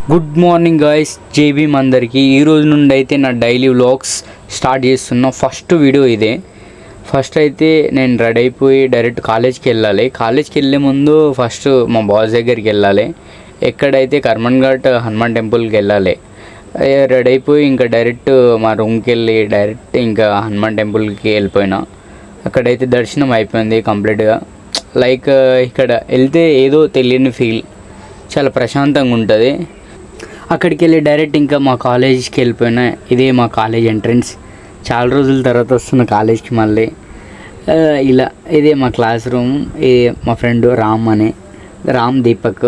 Good morning guys, JBM అందరికీ. ఈ రోజు నుండి అయితే నా డైలీ వ్లాగ్స్ స్టార్ట్ చేస్తున్నా. ఫస్ట్ వీడియో ఇదే. ఫస్ట్ అయితే నేను రెడీ అయిపోయి డైరెక్ట్ కాలేజ్కి వెళ్ళాలి. కాలేజ్కి వెళ్ళే ముందు ఫస్ట్ మా బాస్ దగ్గరికి వెళ్ళాలి. ఎక్కడైతే కర్మన్ ఘాట్ హనుమాన్ టెంపుల్కి వెళ్ళాలి. రెడీ అయిపోయి ఇంకా డైరెక్ట్ మా రూమ్కి వెళ్ళి డైరెక్ట్ ఇంకా హనుమాన్ టెంపుల్కి వెళ్ళిపోయినా. అక్కడైతే దర్శనం అయిపోయింది కంప్లీట్గా. లైక్ ఇక్కడ వెళ్తే ఏదో తెలియని ఫీల్, చాలా ప్రశాంతంగా ఉంటుంది. అక్కడికి వెళ్ళి డైరెక్ట్ ఇంకా మా కాలేజ్కి వెళ్ళిపోయినా. ఇదే మా కాలేజ్ ఎంట్రన్స్. చాలా రోజుల తర్వాత వస్తున్న కాలేజ్కి మళ్ళీ. ఇలా ఇదే మా క్లాస్ రూమ్. ఇది మా ఫ్రెండ్ రామ్ దీపక్.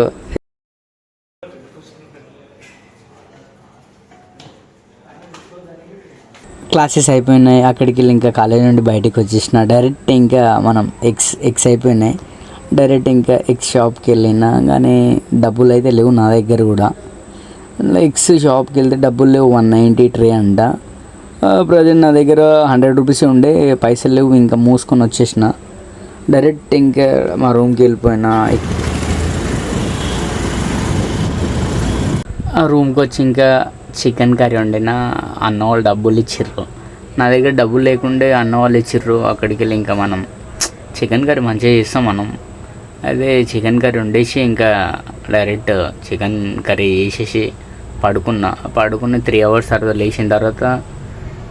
క్లాసెస్ అయిపోయినాయి. అక్కడికి వెళ్ళి ఇంకా కాలేజ్ నుండి బయటకు వచ్చేసిన. డైరెక్ట్ ఇంకా మనం ఎగ్స్ అయిపోయినాయి. డైరెక్ట్ ఇంకా ఎగ్స్ షాప్కి వెళ్ళినా కానీ డబ్బులు అయితే లేవు నా దగ్గర కూడా. ఎగ్స్ షాప్కి వెళ్తే డబ్బులు లేవు, 190 ట్రే అంట. ప్రజెంట్ నా దగ్గర 100 రూపీస్ ఉండే, పైసలు లేవు. ఇంకా మూసుకొని వచ్చేసిన. డైరెక్ట్ ఇంకా మా రూమ్కి వెళ్ళిపోయినా. ఆ రూమ్కి వచ్చి ఇంకా చికెన్ కర్రీ వండిన. అన్న వాళ్ళు డబ్బులు ఇచ్చిర్రు. నా దగ్గర డబ్బులు లేకుండే అన్న వాళ్ళు ఇచ్చిర్రు. అక్కడికి వెళ్ళి ఇంకా మనం చికెన్ కర్రీ మంచిగా చేస్తాం మనం. అదే చికెన్ కర్రీ వండేసి ఇంకా డైరెక్ట్ చికెన్ కర్రీ వేసేసి పడుకున్న 3 అవర్స్ తర్వాత లేచిన తర్వాత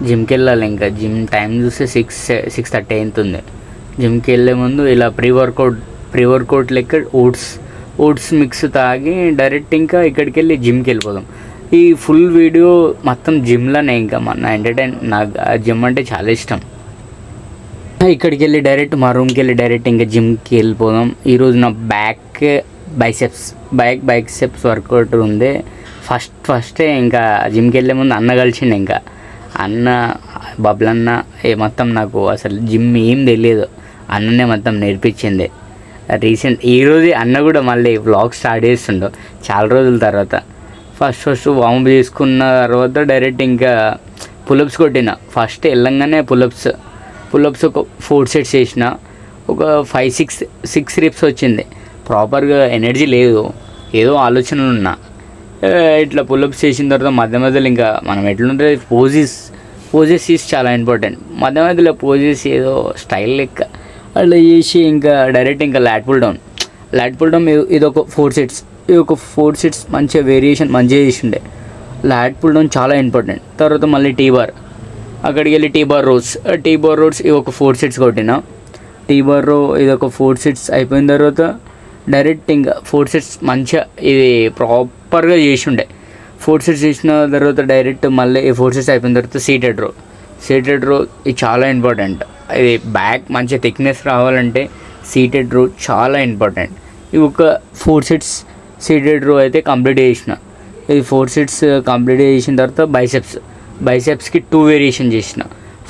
జిమ్కి వెళ్ళాలి. ఇంకా జిమ్ టైం చూస్తే 6:30 అవుతుంది. జిమ్కి వెళ్ళే ముందు ఇలా ప్రీ వర్కౌట్ లెక్క ఓట్స్ మిక్స్ తాగి డైరెక్ట్ ఇంకా ఇక్కడికి వెళ్ళి జిమ్కి వెళ్ళిపోదాం. ఈ ఫుల్ వీడియో మొత్తం జిమ్లోనే. ఇంకా మన నాకు జిమ్ అంటే చాలా ఇష్టం. ఇక్కడికి వెళ్ళి డైరెక్ట్ మా రూమ్కి వెళ్ళి డైరెక్ట్ ఇంకా జిమ్కి వెళ్ళిపోదాం. ఈరోజు నా బ్యాక్ బైసెప్స్ వర్కౌట్ ఉంది. ఫస్టే ఇంకా జిమ్కి వెళ్ళే ముందు అన్న కలిసిండు. ఇంకా అన్న బబ్లన్న మొత్తం నాకు అసలు జిమ్ ఏం తెలియదు, అన్ననే మొత్తం నేర్పించింది. ఈరోజు అన్న కూడా మళ్ళీ వ్లాగ్ స్టార్ట్ చేస్తుండో చాలా రోజుల తర్వాత. ఫస్ట్ వార్మప్ చేసుకున్న తర్వాత డైరెక్ట్ ఇంకా పులప్స్ కొట్టిన. ఫస్ట్ వెళ్ళంగానే పులప్స్ ఒక 4 సెట్స్ చేసిన. ఒక 5-6 రిప్స్ వచ్చింది. ప్రాపర్గా ఎనర్జీ లేదు, ఏదో ఆలోచనలు ఉన్నా. ఇట్లా పులప్స్ చేసిన తర్వాత మధ్యలో ఇంకా మనం ఎట్లుంటుంది పోజెస్ ఈజ్ చాలా ఇంపార్టెంట్. మధ్యలో పోజెస్ ఏదో స్టైల్ లెక్క అట్లా చేసి ఇంకా డైరెక్ట్ ఇంకా లాట్ పుల్ డౌన్ ఇదొక 4 సెట్స్ మంచిగా వేరియేషన్ మంచిగా చేసిండే. లాట్ పుల్ డౌన్ చాలా ఇంపార్టెంట్. తర్వాత మళ్ళీ టీ బార్, అక్కడికి వెళ్ళి టీ బార్ రోడ్స్ ఇవి ఒక 4 సెట్స్ కొట్టిన. టీ బార్ ఇదొక 4 సెట్స్ అయిపోయిన తర్వాత డైరెక్ట్ ఇంకా 4 సెట్స్ మంచిగా ఇది ప్రాపర్గా చేసి ఉండే. 4 సెట్స్ చేసిన తర్వాత డైరెక్ట్ మళ్ళీ 4 సెట్స్ అయిపోయిన తర్వాత సీటెడ్ రో ఇది చాలా ఇంపార్టెంట్. ఇది బ్యాక్ మంచిగా థిక్నెస్ రావాలంటే సీటెడ్ రో చాలా ఇంపార్టెంట్. ఇవి ఒక 4 సెట్స్ సీటెడ్ రో అయితే కంప్లీట్ చేసిన. ఇది 4 సెట్స్ కంప్లీట్ చేసిన తర్వాత బైసెప్స్కి 2 వేరియేషన్ చేసిన.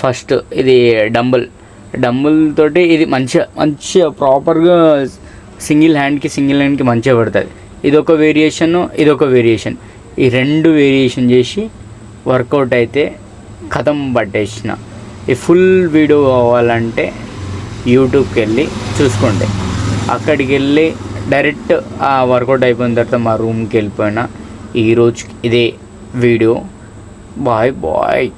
ఫస్ట్ ఇది డంబుల్ తోటి ఇది మంచిగా ప్రాపర్గా సింగిల్ హ్యాండ్కి మంచిగా పడుతుంది. ఇదొక వేరియేషన్. ఈ 2 వేరియేషన్ చేసి వర్కౌట్ అయితే కథం పట్టేసిన. ఈ ఫుల్ వీడియో కావాలంటే యూట్యూబ్కి వెళ్ళి చూసుకోండి. అక్కడికి వెళ్ళి డైరెక్ట్ ఆ వర్కౌట్ అయిపోయిన తర్వాత మా రూమ్కి వెళ్ళిపోయినా. ఈరోజు ఇదే వీడియో. బాయ్.